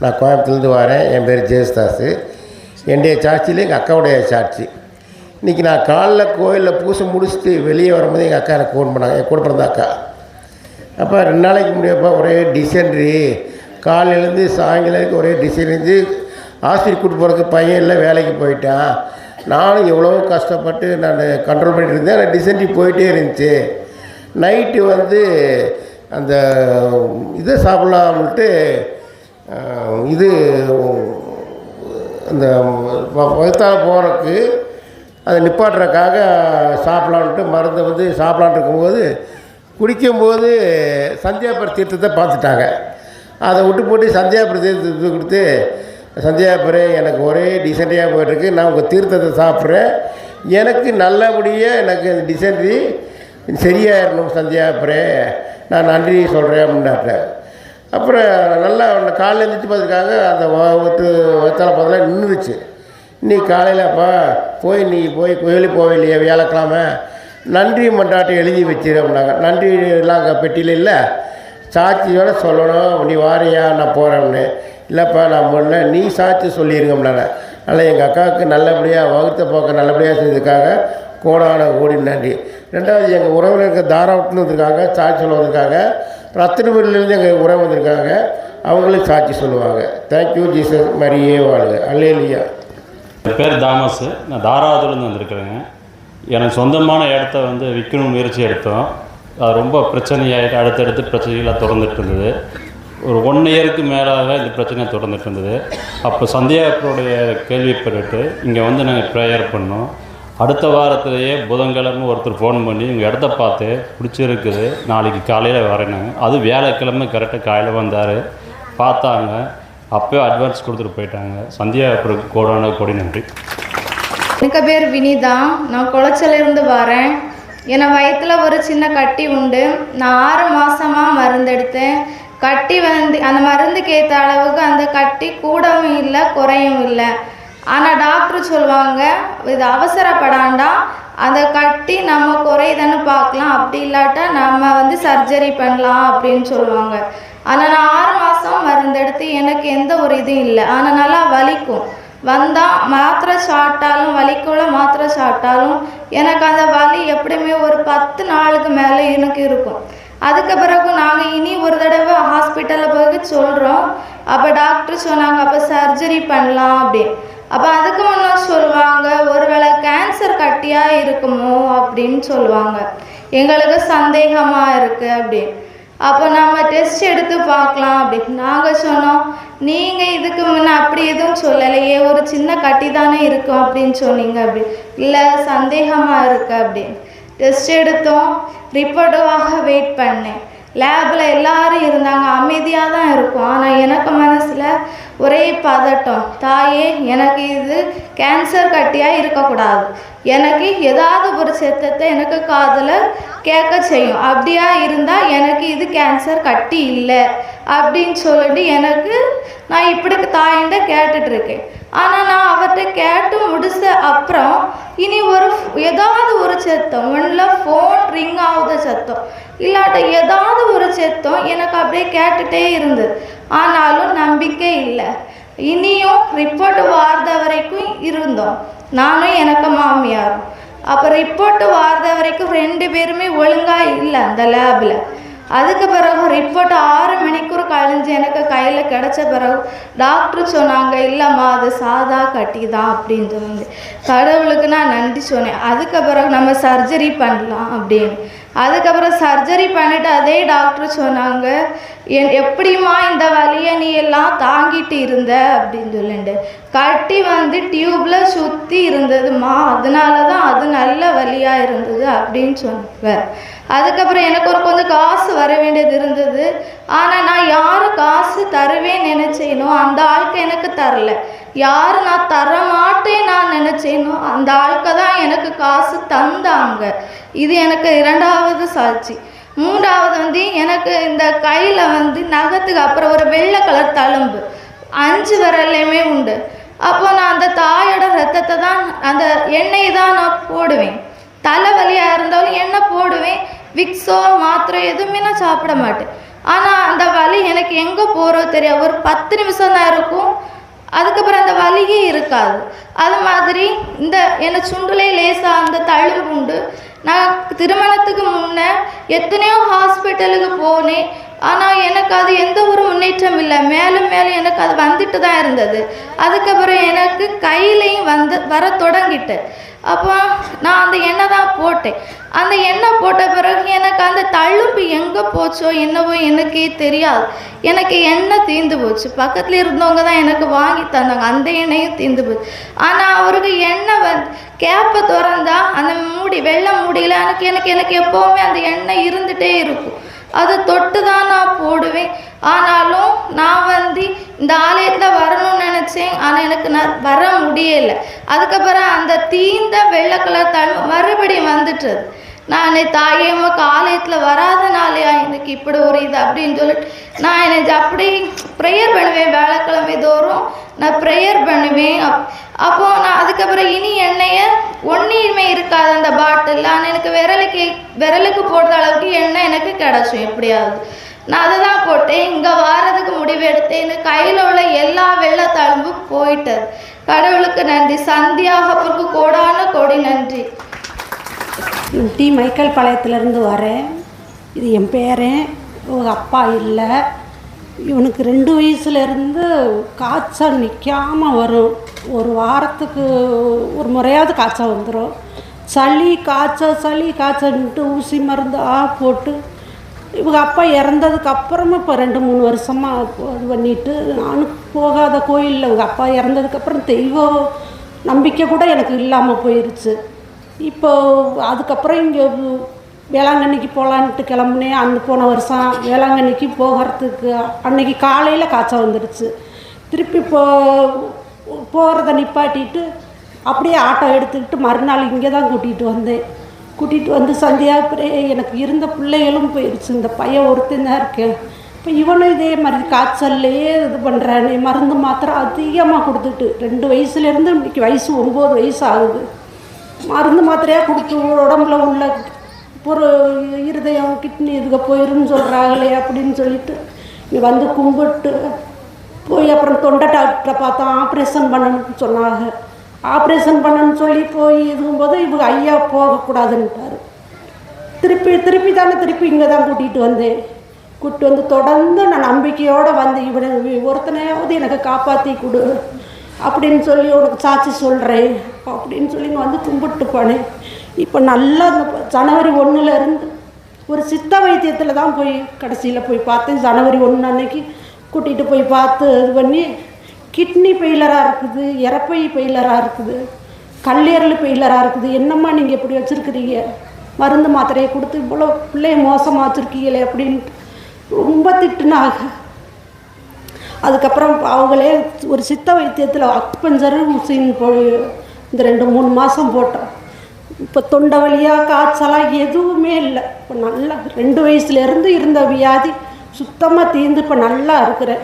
நான் கோயம்புத்தூர்லேருந்து வரேன். என் பேர் ஜெயசுதாஸ். என்னுடைய சாட்சியில் எங்கள் அக்காவுடைய சாட்சி. இன்றைக்கி நான் காலைல கோயிலில் பூசை முடிச்சுட்டு வெளியே வரும்போது எங்கள் அக்கா எனக்கு ஃபோன் பண்ணாங்க, என் கூட பிறந்த அக்கா. அப்போ 2 நாளைக்கு முடியப்போ ஒரே டிசென்ட்ரி, காலையிலேருந்து சாயங்காலம் ஒரே டிசைன்லேருந்து ஆஸ்பத்திரி கூட்டு போகிறதுக்கு பையன் இல்லை, வேலைக்கு போயிட்டான். நானும் எவ்வளோ கஷ்டப்பட்டு நான் கண்ட்ரோல் பண்ணிட்டு இருந்தேன். ஆனால் டிசென்ட்ரி போயிட்டே இருந்துச்சு. நைட்டு அந்த இதை சாப்பிட்லாம்ட்டு இது அந்த வகுத்தால் போகிறதுக்கு அதை நிப்பாட்டுறதுக்காக சாப்பிட்லான்ட்டு மருந்து சாப்பிட்லான் இருக்கும்போது குடிக்கும்போது சந்தியாபுர தீர்த்தத்தை பார்த்துட்டாங்க. அதை விட்டு போட்டு சந்தியாபுர தீர்த்தத்தை கொடுத்து, சந்தியாபுரே எனக்கு ஒரே டிசென்ட்ரியாக போயிட்டுருக்கு, நான் உங்கள் தீர்த்தத்தை சாப்பிட்றேன், எனக்கு நல்லபடியாக எனக்கு அந்த டிசென்ட்ரி சரியாயிடணும் சந்தியாபுரே, நான் நன்றி சொல்கிறேன் அப்படின்னாட்ட. அப்புறம் நல்லா காலையில் எழுந்திரிச்சு பார்த்துருக்காங்க. அந்த வத்தால பார்த்தலாம் நின்றுச்சு. இன்றைக்கி காலையில் அப்பா நீ கோயிலுக்கு போகலையே வியாழக்கிழமை, நன்றி மன்றாட்டை எழுதி வச்சிரு அப்படின்னாங்க. நன்றி எல்லாம் அங்கே பெட்டியில் இல்லை, சாட்சியோட சொல்லணும், நீ வாரியா நான் போகிறேன்னு. இல்லைப்பா நான் முன்ன நீ சாட்சி சொல்லிடுங்க அப்படின்னாங்க. அதனால் எங்கள் அக்காவுக்கு நல்லபடியாக வகுத்த போக்க நல்லபடியாக செஞ்சதுக்காக கோடான கோடி நன்றி. 2வது எங்கள் உறவினருக்கு தாராவட்டில் வந்திருக்காங்க, சாட்சி சொல்ல வந்திருக்காங்க. ரத்தினபுரியிலேருந்து எங்கள் உறவு வந்திருக்காங்க, அவங்களும் சாட்சி சொல்லுவாங்க. தேங்க்யூ ஜீசஸ், மரியே வாழ்க, அல்லேலூயா. என் பேர் தாமஸ், நான் தாராவூர்லேருந்து வந்திருக்கிறேங்க. எனக்கு சொந்தமான இடத்த விற்கணும் முயற்சி எடுத்தோம். அது ரொம்ப பிரச்சனையாகிட்டு அடுத்தடுத்து பிரச்சனைகளாக தொடர்ந்துட்டு இருந்தது. ஒரு 1 இயருக்கு மேலாக இந்த பிரச்சனை தொடர்ந்துட்டு இருந்தது. அப்போ சந்தியாபுரோடைய கேள்விப்பட்டு இங்கே நாங்கள் ப்ரேயர் பண்ணோம். அடுத்த வாரத்திலேயே புதன்கிழமை ஒருத்தர் ஃபோன் பண்ணி உங்கள் இடத்த பார்த்து பிடிச்சிருக்குது, நாளைக்கு காலையில் வரேனாங்க. அது வியாழக்கிழமை கரெக்டாக காலையில் வந்தார், பார்த்தாங்க. அப்போயே அட்வான்ஸ் கொடுத்துட்டு போயிட்டாங்க. சந்தியாபுரம் கோடான கோடி நன்றி. எனக்கு பேர் வினிதா, நான் குளச்சலிருந்து வரேன். என் வயிற்றில் ஒரு சின்ன கட்டி உண்டு. நான் 6 மாதமாக மருந்து எடுத்தேன். கட்டி அந்த மருந்துக்கு ஏற்ற அளவுக்கு அந்த கட்டி கூடவும் இல்லை குறையும் இல்லை. ஆனால் டாக்டர் சொல்லுவாங்க, இது அவசரப்படாண்டா, அந்த கட்டி நம்ம குறையுதுன்னு பார்க்கலாம், அப்படி இல்லாட்டா நம்ம சர்ஜரி பண்ணலாம் அப்படின்னு சொல்லுவாங்க. ஆனால் நான் 6 மாதம் மருந்து எடுத்து எனக்கு எந்த ஒரு இதுவும் இல்லை. ஆனால் நல்லா வலிக்கும். வந்தால் மாத்திரை சாப்பிட்டாலும் வலிக்குள்ள மாத்திரை சாப்பிட்டாலும் எனக்கு அந்த வலி எப்படியுமே ஒரு 10 நாளுக்கு மேலே எனக்கு இருக்கும். அதுக்கு பிறகு நாங்கள் இனி ஒரு தடவை ஹாஸ்பிட்டலில் போய் சொல்கிறோம். அப்போ டாக்டர் சொன்னாங்க, அப்போ சர்ஜரி பண்ணலாம் அப்படின்னு. அப்போ அதுக்கு முன்னே சொல்லுவாங்க, ஒருவேளை கேன்சர் கட்டியாக இருக்குமோ அப்படின்னு சொல்லுவாங்க. எங்களுக்கு சந்தேகமாக இருக்குது அப்படின்னு. அப்போ நம்ம டெஸ்ட் எடுத்து பார்க்கலாம் அப்படின்னு நாங்கள் சொன்னோம். நீங்கள் இதுக்கு முன்னே அப்படி எதுவும் சொல்லலையே, ஒரு சின்ன கட்டி தானே இருக்கும் அப்படின்னு சொன்னீங்க. அப்படி இல்லை, சந்தேகமாக இருக்குது அப்படின்னு. டெஸ்ட் எடுத்தோம், ரிப்போர்ட்டுக்காக வெயிட் பண்ணேன். லேபில் எல்லோரும் இருந்தாங்க, அமைதியாக தான் இருக்கும். ஆனால் எனக்கு மனசில் ஒரே பதட்டம், தாயே எனக்கு இது கேன்சர் கட்டியாக இருக்கக்கூடாது, எனக்கு ஏதாவது ஒரு சத்தத்தை எனக்கு காதில் கேட்க செய்யும், அப்படியா இருந்தால் எனக்கு இது கேன்சர் கட்டி இல்லை அப்படின்னு சொல்லிட்டு நான் இப்படி தாயிட்ட கேட்டுட்ருக்கேன். ஆனால் நான் அவர்கிட்ட கேட்டு முடிச்ச அப்புறம் இனி ஏதாவது ஒரு சத்தம், ஒன்றில் ஃபோன் ரிங் ஆகுத சத்தம், இல்லாட்ட ஏதாவது ஒரு சத்தம் எனக்கு அப்படியே கேட்டுகிட்டே இருந்தது. ஆனாலும் நம்பிக்கை இல்லை. இனியும் ரிப்போர்ட்டு வார்த வரைக்கும் இருந்தோம், நானும் எனக்கு மாமியாரும். அப்போ ரிப்போர்ட்டு வார்த வரைக்கும் 2 பேருமே ஒழுங்காக இல்லை அந்த லேபில். அதுக்கு பிறகு ரிப்போர்ட் 6 மணிக்கூர் கழிஞ்சு எனக்கு கையில் கிடச்ச பிறகு டாக்டர் சொன்னாங்க, இல்லைம்மா அது சாதா கட்டி தான் அப்படின்னு சொன்னாங்க. கடவுளுக்கு நான் நன்றி சொன்னேன். அதுக்கு பிறகு நம்ம சர்ஜரி பண்ணலாம் அப்படின்னு. அதுக்கப்புறம் சர்ஜரி பண்ணிவிட்டு அதே டாக்டர் சொன்னாங்க, எப்படிம்மா இந்த வலியை நீ எல்லாம் தாங்கிட்டு இருந்த அப்படின்னு சொல்லிட்டு. கட்டி டியூப்பில் சுற்றி இருந்ததுமா, அதனால தான் அது நல்ல வலியாக இருந்தது அப்படின்னு சொன்னாங்க. அதுக்கப்புறம் எனக்கு கொஞ்சம் காசு வர வேண்டியது இருந்தது. ஆனால் நான் யார் காசு தருவேன்னு நினச்சேனோ அந்த ஆளுக்கு எனக்கு தரல. யார் நான் தர மாட்டேன் நான் நினச்சேனோ அந்த ஆளுக்கு தான் எனக்கு காசு தந்தாங்க. இது எனக்கு 2வது சாட்சி. 3வது எனக்கு இந்த கையில் நகத்துக்கு அப்புறம் ஒரு வெள்ளை கலர் தழும்பு 5 விரல்லையுமே உண்டு. அப்போ நான் அந்த தாயோட ரத்தத்தை தான், அந்த எண்ணெய் தான் நான் போடுவேன். தலைவலியாக இருந்தாலும் எண்ணெய் போடுவேன். விக்ஸோ மாத்திரை எதுவுமே நான் சாப்பிட மாட்டேன். ஆனால் அந்த வலி எனக்கு எங்கே போகிறோ தெரியாது. ஒரு 10 நிமிஷம் தான் இருக்கும், அதுக்கப்புறம் அந்த வலியே இருக்காது. அது மாதிரி இந்த எனக்கு சுண்டுலே லேசாக அந்த தழும்பு உண்டு. நான் திருமணத்துக்கு முன்னே எத்தனையோ ஹாஸ்பிட்டலுக்கு போனேன், ஆனால் எனக்கு அது எந்த ஒரு முன்னேற்றம் இல்லை. மேலும் மேலும் எனக்கு அது வந்துட்டு தான் இருந்தது. அதுக்கப்புறம் எனக்கு கையிலையும் வர தொடங்கிட்டு. அப்போ நான் அந்த எண்ணெய் தான் போட்டேன். அந்த எண்ணெய் போட்ட பிறகு எனக்கு அந்த தழும்பு எங்கே போச்சோ என்னவோ எனக்கே தெரியாது. எனக்கு எண்ணெய் தீர்ந்து போச்சு. பக்கத்தில் இருந்தவங்க தான் எனக்கு வாங்கி தந்தாங்க, அந்த எண்ணெயும் தீர்ந்து போச்சு. ஆனால் அவருக்கு எண்ணெய் கேப்பை திறந்தா அந்த மூடி வெள்ளை மூடியில் எனக்கு எப்போவுமே அந்த எண்ணெய் இருந்துகிட்டே இருக்கும். அதை தொட்டு தான் நான் போடுவேன். ஆனாலும் நான் இந்த ஆலயத்தில் வரணும்னு நினச்சேன், ஆனால் எனக்கு வர முடியலை. அதுக்கப்புறம் அந்த தீந்த வெள்ளை கலர் தழும்பு மறுபடியும் வந்துட்டுது. நான் தாயே உமக்கு ஆலயத்தில் வராதனாலையா எனக்கு இப்படி ஒரு இது அப்படின்னு சொல்லிட்டு நான் எனக்கு அப்படி ப்ரேயர் பண்ணுவேன். வேலைக்கிழமை தோறும் நான் ப்ரேயர் பண்ணுவேன். அப்போது நான் அதுக்கப்புறம் இனி எண்ணெயை ஒன்றுமே இருக்காது அந்த பாட்டில். ஆனால் எனக்கு விரலுக்கு போடுற அளவுக்கு எண்ணெய் எனக்கு கிடச்சும் எப்படியாவது. நான் அதை தான் போட்டேன். இங்கே வாரதுக்கு முடிவு எடுத்தேன். எனக்கு கையில் உள்ள எல்லா வெள்ளை தழும்பும் போயிட்டது. கடவுளுக்கு நன்றி. சந்தியாகப்பருக்கு கோடான கோடி நன்றி. டி மைக்கேல் பாளையத்துலேருந்து வரேன். இது என் பேரன், இவங்க அப்பா இல்லை. இவனுக்கு 2 வயசுலேருந்து காய்ச்சல் நிற்காமல் வரும். ஒரு வாரத்துக்கு ஒரு முறையாவது காய்ச்சல் வந்துடும். சளி காய்ச்சல்ன்ட்டு ஊசி மருந்து போட்டு இவங்க அப்பா இறந்ததுக்கு அப்புறமா இப்போ 2-3 வருஷமாக இது பண்ணிட்டு, நானும் போகாத கோயிலில் இவங்க அப்பா இறந்ததுக்கப்புறம் தெய்வ நம்பிக்கை கூட எனக்கு இல்லாமல் போயிடுச்சு. இப்போ அதுக்கப்புறம் இங்கே வேளாங்கண்ணிக்கு போகலான்ட்டு கிளம்புனேன். அந்த போன வருஷம் வேளாங்கண்ணிக்கு போகிறதுக்கு அன்னைக்கு காலையில் காய்ச்சல் வந்துடுச்சு. திருப்பி போகிறத நிப்பாட்டிட்டு அப்படியே ஆட்டோ எடுத்துக்கிட்டு மறுநாள் இங்கே தான் கூட்டிகிட்டு வந்து சந்தியாபுரே எனக்கு இருந்த பிள்ளைகளும் போயிடுச்சு. இந்த பையன் ஒருத்தன் தான் இருக்கேன். இப்போ இவனும் இதே மாதிரி காய்ச்சல்லையே இது பண்ணுறானே, மருந்து மாத்திரை அதிகமாக கொடுத்துட்டு 2 வயசுலேருந்து இன்றைக்கி வயசு 9 வயசு ஆகுது. மருந்து மாத்திரையாக கொடுத்து உடம்புல உள்ள ஒரு இருதயம் கிட்னி இதுக்கு போயிருன்னு சொல்கிறாங்களே அப்படின்னு சொல்லிட்டு நீ வந்து கும்பிட்டு போய் அப்புறம் தொண்டை டாக்டரை பார்த்தா ஆப்ரேஷன் பண்ணணும்னு சொன்னாங்க. ஆப்ரேஷன் பண்ணணும்னு சொல்லி போய் இதுங்கும்போது இவங்க ஐயா போகக்கூடாதுன்ட்டார். திருப்பி இங்கே தான் கூட்டிகிட்டு வந்து தொடர்ந்து நான் நம்பிக்கையோடு வந்து இவனை ஒருத்தனையாவது எனக்கு காப்பாற்றி கொடு அப்படின்னு சொல்லி உனக்கு சாட்சி சொல்கிறேன் அப்படின்னு சொல்லி வந்து கும்பிட்டு போனேன். இப்போ நல்லா ஜனவரி 1 ஒரு சித்த வைத்தியத்தில் தான் போய் கடைசியில் போய் பார்த்தேன். ஜனவரி 1 அன்னைக்கு கூட்டிகிட்டு போய் பார்த்து இது பண்ணி கிட்னி ஃபெயிலராக இருக்குது, இறப்பை ஃபெயிலராக இருக்குது, கல்லீரல் ஃபெயிலராக இருக்குது. என்னம்மா நீங்கள் இப்படி வச்சுருக்கிறீங்க, மருந்து மாத்திரையை கொடுத்து இவ்வளோ பிள்ளைய மோசமாக வச்சுருக்கீங்களே அப்படின்ட்டு ரொம்ப திட்டுனாங்க. அதுக்கப்புறம் அவங்களே ஒரு சித்த வைத்தியத்தில் அக்குபஞ்சரு ஊசின்னு போய் இந்த 2-3 மாதம் போட்டோம். இப்போ தொண்டை வலியாக காய்ச்சலாக எதுவுமே இல்லை. இப்போ நல்லா 2 வயசுலேருந்து இருந்த வியாதி சுத்தமாக தீர்ந்து இப்போ நல்லா இருக்கிறேன்.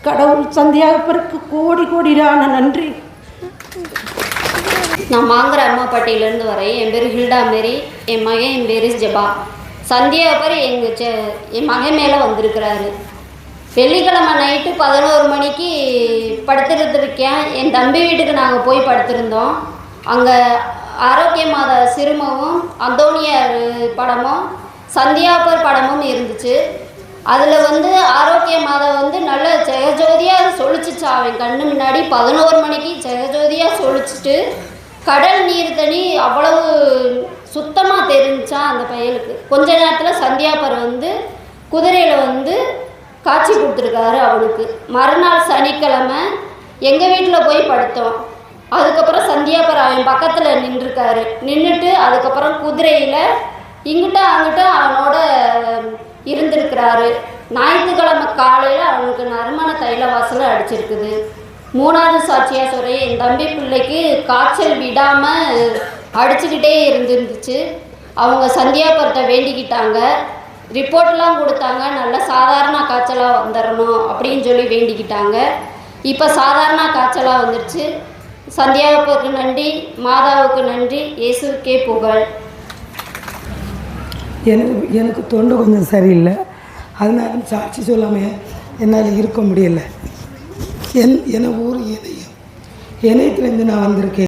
கடவுள் சந்தியாகப்பருக்கு கோடியான நன்றி. நான் மாங்கர அம்மாப்பட்டியிலேருந்து வரேன். என் பேர் ஹில்டா மேரி, என் மகன் என் பேர் ஜெபா. சந்தியாகப்பர் என் மகன் மேலே வந்திருக்கிறாரு. வெள்ளிக்கிழமை நைட்டு 11 மணிக்கு படுத்துருந்துருக்கேன். என் தம்பி வீட்டுக்கு நாங்கள் போய் படுத்திருந்தோம். அங்கே ஆரோக்கிய மாதா சிறுமவும் அந்தோனியார் படமும் சந்தியாகப்பர் படமும் இருந்துச்சு. அதில் ஆரோக்கிய மாதா நல்ல ஜெகஜோதியாக சொலிச்சிச்சா. அவன் கண்ணு முன்னாடி 11 மணிக்கு ஜெகஜோதியாக சொலிச்சிட்டு கடல் நீர் தண்ணி அவ்வளவு சுத்தமாக தெரிஞ்சான் அந்த பையனுக்கு. கொஞ்ச நேரத்தில் சந்தியாகப்பர் குதிரையில் காட்சி கொடுத்துருக்காரு அவனுக்கு. மறுநாள் சனிக்கிழமை எங்கள் வீட்டில் போய் படுத்தோம். அதுக்கப்புறம் சந்தியாகப்பர் அவன் பக்கத்தில் நின்றுட்டு அதுக்கப்புறம் குதிரையில் இங்கிட்ட அங்கிட்ட அவனோட இருந்திருக்கிறாரு. ஞாயிற்றுக்கிழமை காலையில் அவனுக்கு நறுமண தைல வாசலை அடிச்சிருக்குது. 3வது சாட்சியாக சொல்கிறேன். என் தம்பி பிள்ளைக்கு காய்ச்சல் விடாமல் அடிச்சுக்கிட்டே இருந்துச்சு. அவங்க சந்தியாகப்பர்கிட்ட வேண்டிக்கிட்டாங்க. ரிப்போர்ட்லாம் கொடுத்தாங்க. நல்ல சாதாரண காய்ச்சலாக வந்துடணும் அப்படின்னு சொல்லி வேண்டிக்கிட்டாங்க. இப்போ சாதாரண காய்ச்சலாக வந்துடுச்சு. சந்தியாகப்பருக்கு நன்றி, மாதாவுக்கு நன்றி, இயேசுக்கே புகழ். எனக்கு தொண்டை கொஞ்சம் சரியில்லை. அதனால சாட்சி சொல்லாமல் என்னால் இருக்க முடியலை. என் ஊர் இணையத்துலேருந்து நான் வந்திருக்கேன்.